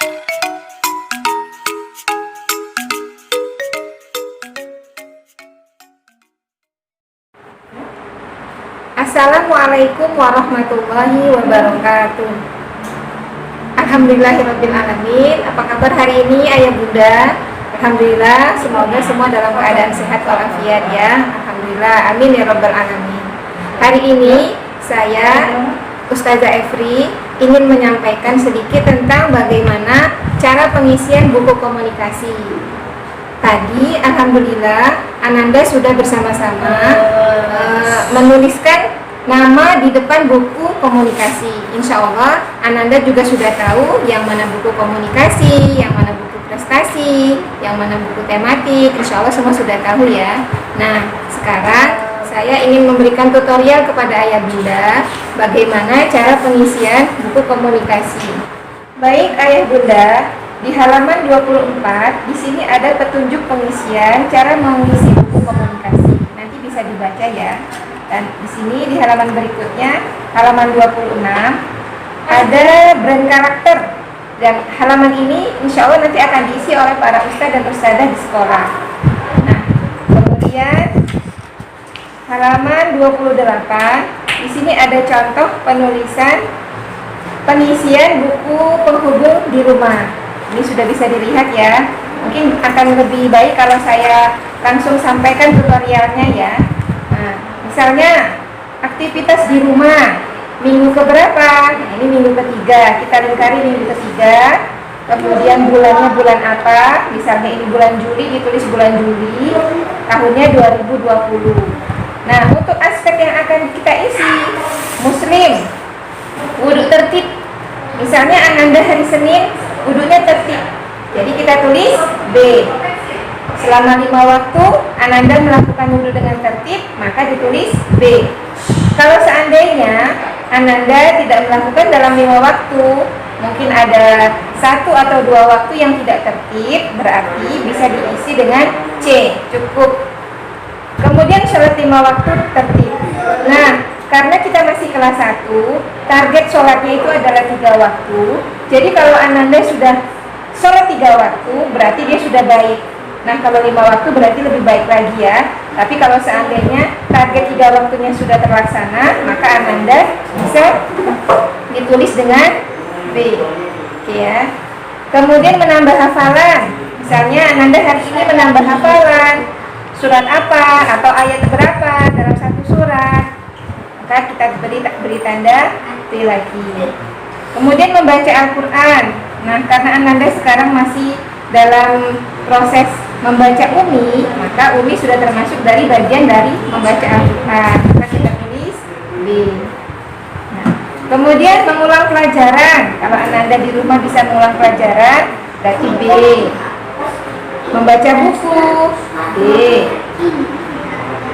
Assalamualaikum warahmatullahi wabarakatuh. Alhamdulillahirrabbilalamin. Apa kabar hari ini ayah bunda? Alhamdulillah, semoga semua dalam keadaan sehat walafiat ya. Alhamdulillah, amin ya rabbal alamin. Hari ini saya Ustazah Efri ingin menyampaikan sedikit tentang bagaimana cara pengisian buku komunikasi. Tadi alhamdulillah Ananda sudah bersama-sama menuliskan nama di depan buku komunikasi. Insya Allah Ananda juga sudah tahu yang mana buku komunikasi, yang mana buku prestasi, yang mana buku tematik. Insya Allah semua sudah tahu ya. Nah, sekarang saya ingin memberikan tutorial kepada ayah bunda bagaimana cara pengisian buku komunikasi. Baik ayah bunda, di halaman 24 di sini ada petunjuk pengisian cara mengisi buku komunikasi. Nanti bisa dibaca ya. Dan di sini di halaman berikutnya, halaman 26 ada brand karakter. Dan halaman ini insya Allah nanti akan diisi oleh para ustadz dan ustadzah di sekolah. Nah, kemudian halaman 28 di sini ada contoh penulisan pengisian buku penghubung di rumah. Ini sudah bisa dilihat ya. Mungkin akan lebih baik kalau saya langsung sampaikan tutorialnya ya. Nah, misalnya aktivitas di rumah minggu keberapa? Nah, ini minggu ketiga. Kita lingkari minggu ketiga. Kemudian bulannya bulan apa? Misalnya ini bulan Juli, ditulis bulan Juli. Tahunnya 2020. Nah, untuk aspek yang akan kita isi, Muslim, wudhu tertib. Misalnya Ananda hari Senin, wudhunya tertib. Jadi kita tulis B. Selama 5 waktu Ananda melakukan wudhu dengan tertib, maka ditulis B. Kalau seandainya Ananda tidak melakukan dalam 5 waktu, mungkin ada 1 atau 2 waktu yang tidak tertib, berarti bisa diisi dengan C, cukup. Kemudian sholat 5 waktu tertib. Nah, karena kita masih kelas 1, target sholatnya itu adalah 3 waktu. Jadi kalau Ananda sudah sholat 3 waktu, berarti dia sudah baik. Nah, kalau 5 waktu berarti lebih baik lagi ya. Tapi kalau seandainya target 3 waktunya sudah terlaksana, maka Ananda bisa ditulis dengan B. Oke ya. Kemudian menambah hafalan. Misalnya Ananda hari ini menambah hafalan surat apa atau ayat berapa dalam satu surat, maka kita beri tanda B lagi. Kemudian membaca Al-Quran. Nah, karena Ananda sekarang masih dalam proses membaca Umi, maka Umi sudah termasuk dari bagian dari membaca Al-Quran, maka kita tulis B. Nah, kemudian mengulang pelajaran. Kalau Ananda di rumah bisa mengulang pelajaran, berarti B. Membaca buku, B.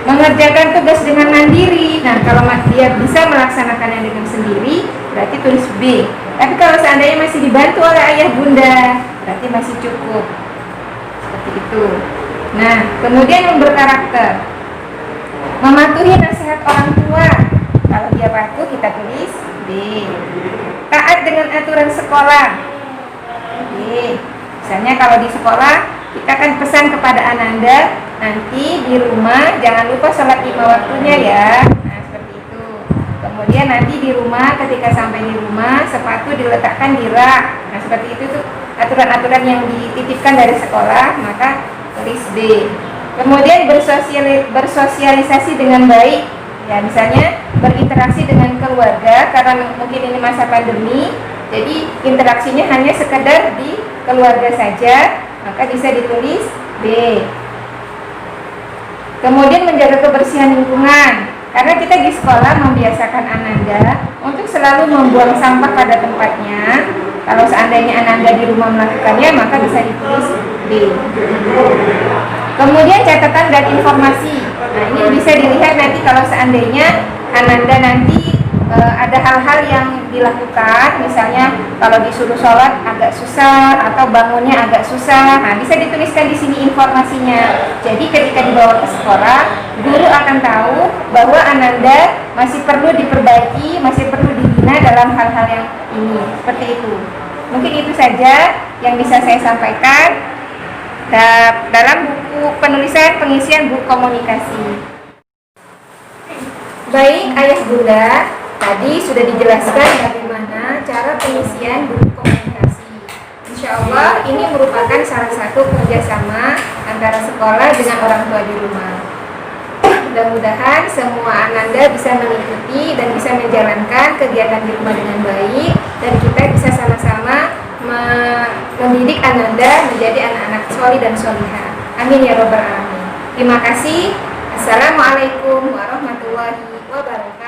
Mengerjakan tugas dengan mandiri. Nah, kalau dia bisa melaksanakannya dengan sendiri, berarti tulis B. Tapi kalau seandainya masih dibantu oleh ayah bunda, berarti masih cukup. Seperti itu. Nah, kemudian yang berkarakter, mematuhi nasihat orang tua. Kalau dia patuh, kita tulis B. Taat dengan aturan sekolah, B. Misalnya kalau di sekolah, kita akan pesan kepada Ananda, nanti di rumah jangan lupa sholat 5 waktunya ya. Nah, seperti itu. Kemudian nanti di rumah, ketika sampai di rumah, sepatu diletakkan di rak. Nah, seperti itu tuh aturan-aturan yang dititipkan dari sekolah, maka tulis B. Kemudian bersosialisasi dengan baik. Ya, misalnya berinteraksi dengan keluarga, karena mungkin ini masa pandemi, jadi interaksinya hanya sekedar di keluarga saja, maka bisa ditulis B. Kemudian menjaga kebersihan lingkungan. Karena kita di sekolah membiasakan Ananda untuk selalu membuang sampah pada tempatnya. Kalau seandainya Ananda di rumah melakukannya, maka bisa ditulis B. Kemudian catatan dan informasi. Nah, ini bisa dilihat nanti kalau seandainya Ananda nanti ada hal-hal yang dilakukan, misalnya kalau disuruh sholat agak susah atau bangunnya agak susah, nah bisa dituliskan di sini informasinya. Jadi ketika dibawa ke sekolah, guru akan tahu bahwa Ananda masih perlu diperbaiki, masih perlu dibina dalam hal-hal yang ini, seperti itu. Mungkin itu saja yang bisa saya sampaikan dalam buku penulisan pengisian buku komunikasi. Baik ayah bunda, tadi sudah dijelaskan bagaimana cara pengisian buku komunikasi. Insya Allah ini merupakan salah satu kerjasama antara sekolah dengan orang tua di rumah. Mudah-mudahan semua Ananda bisa mengikuti dan bisa menjalankan kegiatan di rumah dengan baik, dan kita bisa sama-sama mendidik Ananda menjadi anak-anak solih dan solihah. Amin ya robbal alamin. Terima kasih. Assalamualaikum warahmatullahi wabarakatuh.